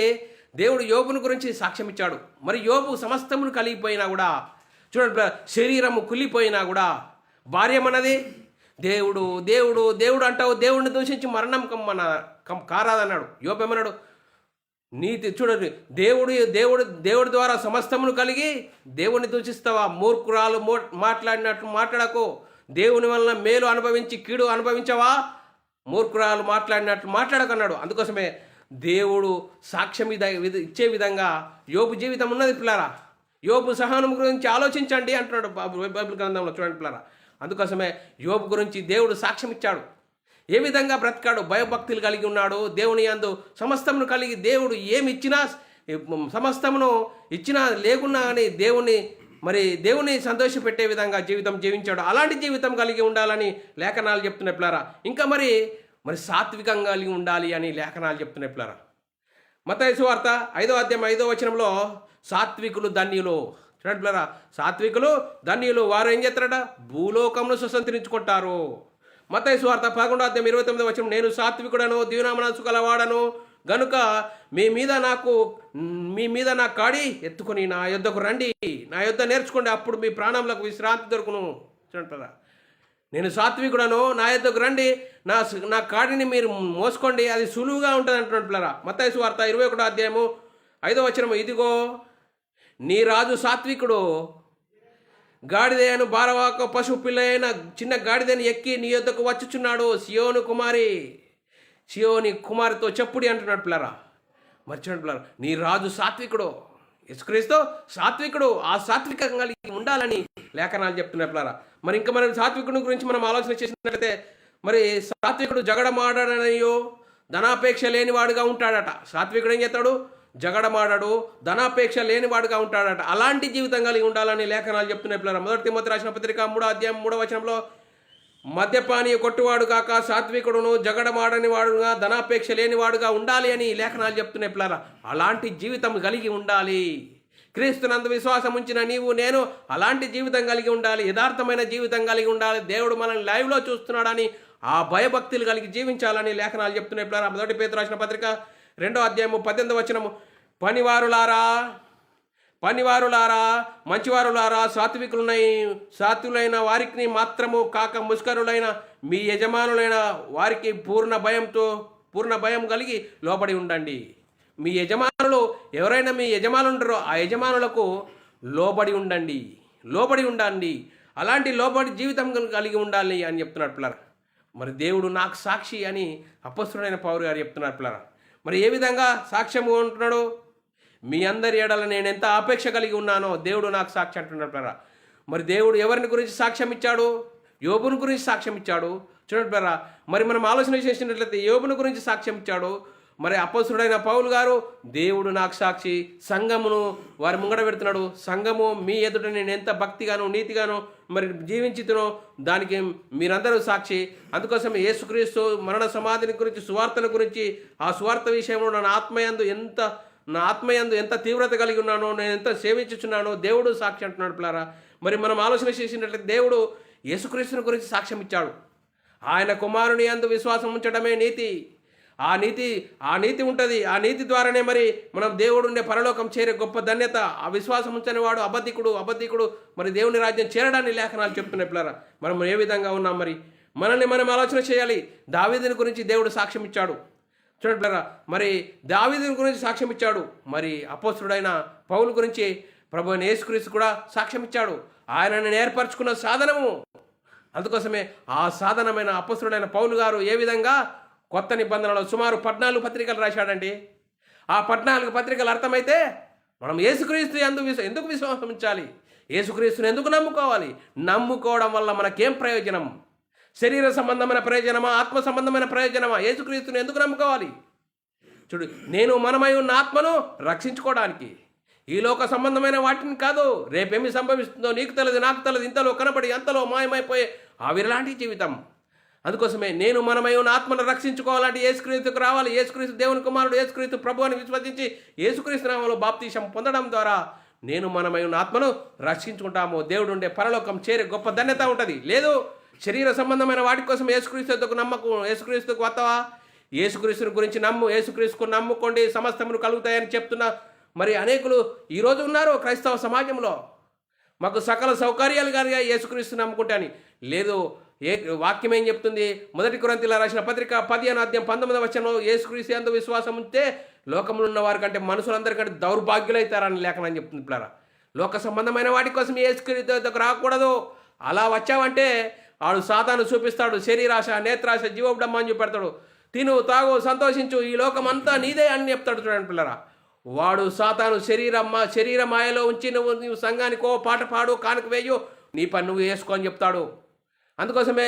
దేవుడు యోబుని గురించి సాక్ష్యం ఇచ్చాడు. మరి యోబు సమస్తమును కలిగిపోయినా కూడా చూడండి, శరీరము కులిపోయినా కూడా భార్యమన్నది దేవుడు దేవుడు దేవుడు అంటావు, దేవుడిని దూషించి మరణం కారాదన్నాడు. యోబు ఏమన్నాడు? నీతి చూడండి, దేవుడి ద్వారా సమస్తమును కలిగి దేవుని దూషిస్తావా? మూర్ఖురాలు మాట్లాడినట్లు మాట్లాడకు. దేవుని వలన మేలు అనుభవించి కీడు అనుభవించవా? మూర్ఖురాలు మాట్లాడినట్లు మాట్లాడకన్నాడు. అందుకోసమే దేవుడు సాక్ష్యం ఇచ్చే విధంగా యోబు జీవితం ఉన్నది పిల్లరా. యోబు సహనం గురించి ఆలోచించండి అంటున్నాడు బైబిల్ గ్రంథంలో. చూడండి పిల్లరా, అందుకోసమే యోబు గురించి దేవుడు సాక్ష్యం ఇచ్చాడు. ఏ విధంగా బ్రతికాడు? భయభక్తులు కలిగి ఉన్నాడు. దేవుని యందు సమస్తమును కలిగి దేవుడు ఏమి ఇచ్చినా సమస్తమును ఇచ్చినా లేకున్నా కానీ దేవుని సంతోషపెట్టే విధంగా జీవితం జీవించాడు. అలాంటి జీవితం కలిగి ఉండాలని లేఖనాలు చెప్తున్నాయి పిల్లరా. ఇంకా మరి సాత్వికంగా కలిగి ఉండాలి అని లేఖనాలు చెప్తున్నాయి పిల్లరా. మత్తయి సువార్త 5వ అధ్యాయం 5వ వచనంలో, సాత్వికులు ధన్యులు. చూడండి పిల్లరా, సాత్వికులు ధన్యులు, వారు ఏం చేస్తారట? భూలోకమును స్వతంత్రించుకుంటారు. మత్తయి సువార్త 11వ అధ్యాయం 29వ వచనం, నేను సాత్వికుడను దీనమనస్సు గలవాడను గనుక మీ మీద నా కాడి ఎత్తుకొని నా యొద్దకు రండి, నా యొద్ద నేర్చుకోండి, అప్పుడు మీ ప్రాణములకు విశ్రాంతి దొరుకును. చూడంటారా, నేను సాత్వికుడను, నా యొద్దకు రండి, నా కాడిని మీరు మోసుకోండి, అది సులువుగా ఉంటుంది అంటున్నాడు పిల్లరా. మత్తయి సువార్త 21వ అధ్యాయము 5వ వచనము, ఇదిగో నీ రాజు సాత్వికుడు, గాడిదయను భారవాక పశువు పిల్ల అయిన చిన్న గాడిదని ఎక్కి నీ యొద్దకు వచ్చుచున్నాడు, సియోని కుమారితో చెప్పుడి అంటున్నాడు పిల్లరా. మర్చిపోండి పిల్లరా, నీ రాజు సాత్వికుడు, యేసుక్రీస్తు సాత్వికుడు. ఆ సాత్వికంగా కలిగి ఉండాలని లేఖనాలు చెప్తున్నాయి పిల్లరా. మరి ఇంకా మనం సాత్వికుడి గురించి మనం ఆలోచన చేసినట్లయితే, మరి సాత్వికుడు జగడమాడనయ్యో ధనాపేక్ష లేనివాడుగా ఉంటాడట. సాత్వికుడు ఏం చేస్తాడు? జగడమాడడు, ధనాపేక్ష లేనివాడుగా ఉంటాడట. అలాంటి జీవితం కలిగి ఉండాలని లేఖనాలు చెప్తున్నాయి పిల్లరా. 1 తిమోతి రాసిన పత్రిక 3వ అధ్యాయం 3వ వచనంలో మద్యపాని కొట్టువాడు కాక సాత్వికుడును, జగడమాడని వాడుగా, ధనాపేక్ష లేనివాడుగా ఉండాలి అని లేఖనాలు చెప్తున్నాయి పిల్లరా. అలాంటి జీవితం కలిగి ఉండాలి. క్రీస్తునందు విశ్వాసం ఉంచిన నీవు నేను అలాంటి జీవితం కలిగి ఉండాలి. యథార్థమైన జీవితం కలిగి ఉండాలి. దేవుడు మనల్ని లైవ్లో చూస్తున్నాడని ఆ భయభక్తులు కలిగి జీవించాలని లేఖనాలు చెప్తున్నాయి పిల్లరా. 1 పేతురు రాసిన పత్రిక 2వ అధ్యాయము 18వ వచనము, పనివారులారా మంచివారులారా సాత్వికులైన వారికి మాత్రము కాక ముష్కరులైన మీ యజమానులైన వారికి పూర్ణ భయం కలిగి లోబడి ఉండండి. మీ యజమానులు ఎవరైనా మీ యజమానులు ఉంటారో ఆ యజమానులకు లోబడి ఉండండి. అలాంటి లోబడి జీవితం కలిగి ఉండాలి అని చెప్తున్నాడు పిల్లరా. మరి దేవుడు నాకు సాక్షి అని అపొస్తలుడైన పౌలు గారు చెప్తున్నారు పిల్లరా. మరి ఏ విధంగా సాక్ష్యము ఉంటున్నాడు? మీ అందరి ఎడల నేను ఎంత అపేక్ష కలిగి ఉన్నానో దేవుడు నాకు సాక్షి అంటున్నాడు పిల్లరా. మరి దేవుడు ఎవరిని గురించి సాక్ష్యం ఇచ్చాడు? యోబుని గురించి సాక్ష్యం ఇచ్చాడు. చూడండి పిల్లరా, మరి మనం ఆలోచన చేసినట్లయితే యోబుని గురించి సాక్ష్యం ఇచ్చాడు. మరి అపొస్తలుడైన పౌలు గారు దేవుడు నాకు సాక్షి, సంఘమును వారి ముంగడ పెడుతున్నాడు. సంఘము మీ ఎదుట నేను ఎంత భక్తిగాను నీతిగాను మరి జీవించుతునో దానికి మీరందరూ సాక్షి. అందుకోసం యేసుక్రీస్తు మరణ సమాధిని గురించి, సువార్తల గురించి, ఆ సువార్త విషయంలో నా ఆత్మయందు ఎంత తీవ్రత కలిగి ఉన్నానో, నేను ఎంత సేవించుచున్నానో దేవుడు సాక్షి అంటున్నాడు పిల్లరా. మరి మనం ఆలోచన చేసినట్లయితే దేవుడు యేసుక్రీస్తుని గురించి సాక్ష్యం ఇచ్చాడు. ఆయన కుమారుని యందు విశ్వాసం ఉంచడమే నీతి. ఆ నీతి ఉంటుంది. ఆ నీతి ద్వారానే మరి మనం దేవుడు ఉండే పరలోకం చేరే గొప్ప ధన్యత. ఆ విశ్వాసం ఉంచని వాడు అబద్ధికుడు మరి దేవుని రాజ్యం చేరడాన్ని లేఖనాలు చెప్తున్నాయి పిల్లరా. మనం ఏ విధంగా ఉన్నాం? మరి మనల్ని మనం ఆలోచన చేయాలి. దావీదుని గురించి దేవుడు సాక్ష్యం ఇచ్చాడు. చూడండి పిల్లరా, మరి దావీదుని గురించి సాక్ష్యం ఇచ్చాడు. మరి అపొస్తలుడైన పౌలు గురించి ప్రభువైన యేసుక్రీస్తు కూడా సాక్ష్యం ఇచ్చాడు. ఆయనను ఏర్పరచుకున్న సాధనము. అందుకోసమే ఆ సాధనమైన అపొస్తలుడైన పౌలు గారు ఏ విధంగా కొత్త నిబంధనలో సుమారు 14 పత్రికలు రాశాడండి. ఆ 14 పత్రికలు అర్థమైతే మనం యేసుక్రీస్తు ఎందుకు విశ్వాసం ఉంచాలి? యేసుక్రీస్తుని ఎందుకు నమ్ముకోవాలి? నమ్ముకోవడం వల్ల మనకేం ప్రయోజనం? శరీర సంబంధమైన ప్రయోజనమా, ఆత్మ సంబంధమైన ప్రయోజనమా? యేసుక్రీస్తుని ఎందుకు నమ్ముకోవాలి? చూడు, మనమై ఉన్న ఆత్మను రక్షించుకోవడానికి, ఈ లోక సంబంధమైన వాటిని కాదు. రేపేమి సంభవిస్తుందో నీకు తెలియదు, నాకు తెలియదు. ఇంతలో కనబడి అంతలో మాయమైపోయే ఆవిరిలాంటి జీవితం. అందుకోసమే మనమై ఉన్న ఆత్మను రక్షించుకోవాలంటే యేసుక్రీస్తుకు రావాలి. యేసుక్రీస్తు దేవుని కుమారుడు, యేసుక్రీస్తు ప్రభు అని విశ్వసించి యేసుక్రీస్తు నామములో బాప్తీసం పొందడం ద్వారా మనమై ఉన్న ఆత్మను రక్షించుకుంటాము. దేవుడు ఉండే పరలోకం చేరే గొప్ప ధన్యత ఉంటుంది. లేదు శరీర సంబంధమైన వాటి కోసం యేసుక్రీస్తుకు యేసుక్రీస్తుకు వస్తావా? యేసుక్రీస్తుని గురించి యేసుక్రీస్తుకు నమ్ముకోండి, సమస్తమును కలుగుతాయని చెప్తున్నా మరి అనేకులు ఈరోజు ఉన్నారు క్రైస్తవ సమాజంలో. మాకు సకల సౌకర్యాలు కానీ యేసుక్రీస్తు నమ్ముకుంటే అని లేదు. వాక్యం ఏం చెప్తుంది? 1 కొరింథీయులకు రాసిన పత్రిక 15వ అధ్యాయం 19వ వచనంలో యేసుక్రీస్తు యందు విశ్వాసం ఉంటే లోకంలో ఉన్న వారి కంటే మనుషులందరికంటే దౌర్భాగ్యులైతారని లేఖనం చెప్తుంది పిల్లరా. లోక సంబంధమైన వాటి కోసం యేసుక్రీస్తుకు రాకూడదు. అలా వచ్చావంటే వాడు సాతాను చూపిస్తాడు. శరీరాశ, నేత్రాశ, జీవోపడమ్మ అని చూపెడతాడు. తిను, తాగు, సంతోషించు, ఈ లోకం అంతా నీదే అని చెప్తాడు. చూడండి పిల్లరా, వాడు సాతాను శరీర మాయలో ఉంచి నువ్వు సంఘానికో పాట పాడు, కానుక వేయు, నీ పని నువ్వు వేసుకో అని చెప్తాడు. అందుకోసమే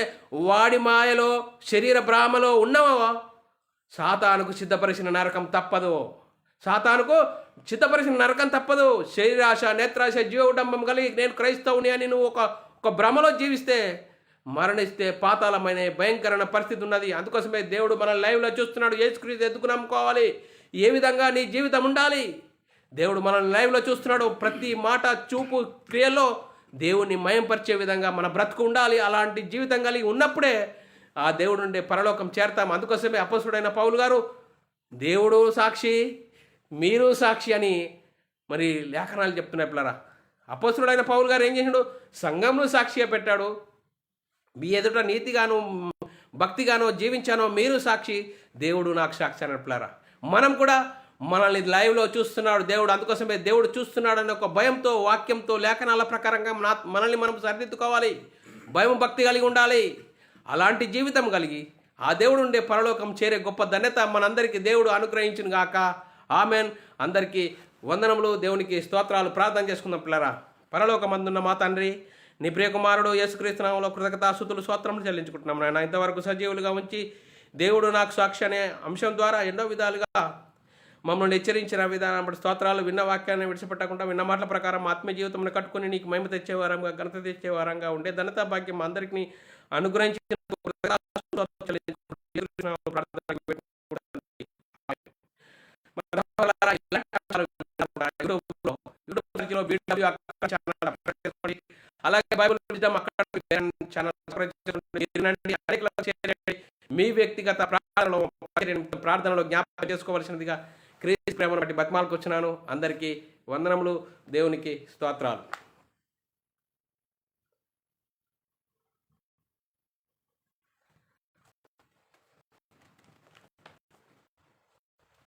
వాడి మాయలో, శరీర భ్రామలో ఉన్నవా సాతానుకు సిద్ధపరిచిన నరకం తప్పదు. శరీరాశ, నేత్రాశ, జీవోడంబం కలిగి నేను క్రైస్తవుని అని నువ్వు ఒక భ్రమలో జీవిస్తే మరణిస్తే పాతాళమైన భయంకరమైన పరిస్థితి ఉన్నది. అందుకోసమే దేవుడు మన లైవ్లో చూస్తున్నాడు. యేసుక్రీస్తు ఎందుకు నమ్ముకోవాలి? ఏ విధంగా నీ జీవితం ఉండాలి? దేవుడు మనల్ని లైవ్లో చూస్తున్నాడు. ప్రతి మాట, చూపు, క్రియల్లో దేవుణ్ణి మయంపరిచే విధంగా మన బ్రతుకు ఉండాలి. అలాంటి జీవితం కలిగి ఉన్నప్పుడే ఆ దేవుడు ఉండే పరలోకం చేరతాం. అందుకోసమే అపొస్తలుడైన పౌలు గారు దేవుడు సాక్షి, మీరు సాక్షి అని మరి లేఖనాలు చెప్తున్నాయి పిల్లరా. అపొస్తలుడైన పౌలు గారు ఏం చేసాడు? సంఘంను సాక్షిగా పెట్టాడు. మీ ఎదుట నీతిగాను భక్తిగానో జీవించానో మీరు సాక్షి, దేవుడు నాకు సాక్షి అని పిల్లరా. మనం కూడా మనల్ని లైవ్లో చూస్తున్నాడు దేవుడు. అందుకోసమే దేవుడు చూస్తున్నాడని ఒక భయంతో, వాక్యంతో, లేఖనాల ప్రకారంగా మనల్ని మనం సరిదిద్దుకోవాలి. భయం, భక్తి కలిగి ఉండాలి. అలాంటి జీవితం కలిగి ఆ దేవుడు ఉండే పరలోకం చేరే గొప్ప ధన్యత మనందరికీ దేవుడు అనుగ్రహించును గాక. ఆమెన్. అందరికీ వందనములు, దేవునికి స్తోత్రాలు. ప్రార్థన చేసుకుందాం పిల్లరా. పరలోకమందున్న మా తండ్రి, నీ ప్రియకుమారుడు యేసుక్రీస్తు నామములో కృతజ్ఞతాస్తుతులు స్తోత్రములు చెల్లించుకుంటున్నాం నాయన. ఇంతవరకు సజీవులుగా ఉంచి దేవుడు నాకు సాక్షి అనే అంశం ద్వారా ఎన్నో విధాలుగా మమ్మల్ని హెచ్చరించిన విధానం బట్టి స్తోత్రాలు. విన్న వాక్యాన్ని విడిచిపెట్టకుండా విన్న మాటల ప్రకారం ఆత్మీయ జీవితంలో కట్టుకుని నీకు మహిమ తెచ్చేవారంగా, ఘనత తెచ్చేవారంగా ఉండే ధనతా భాగ్యం అందరికీ అనుగ్రహించిన అలాగే బైబిల్ మీ వ్యక్తిగత ప్రార్థనలో జ్ఞాపకం చేసుకోవాల్సినదిగా క్రీస్తు ప్రేమను బట్టి బతిమాలకు వచ్చినాను. అందరికీ వందనములు. దేవునికి స్తోత్రాలు.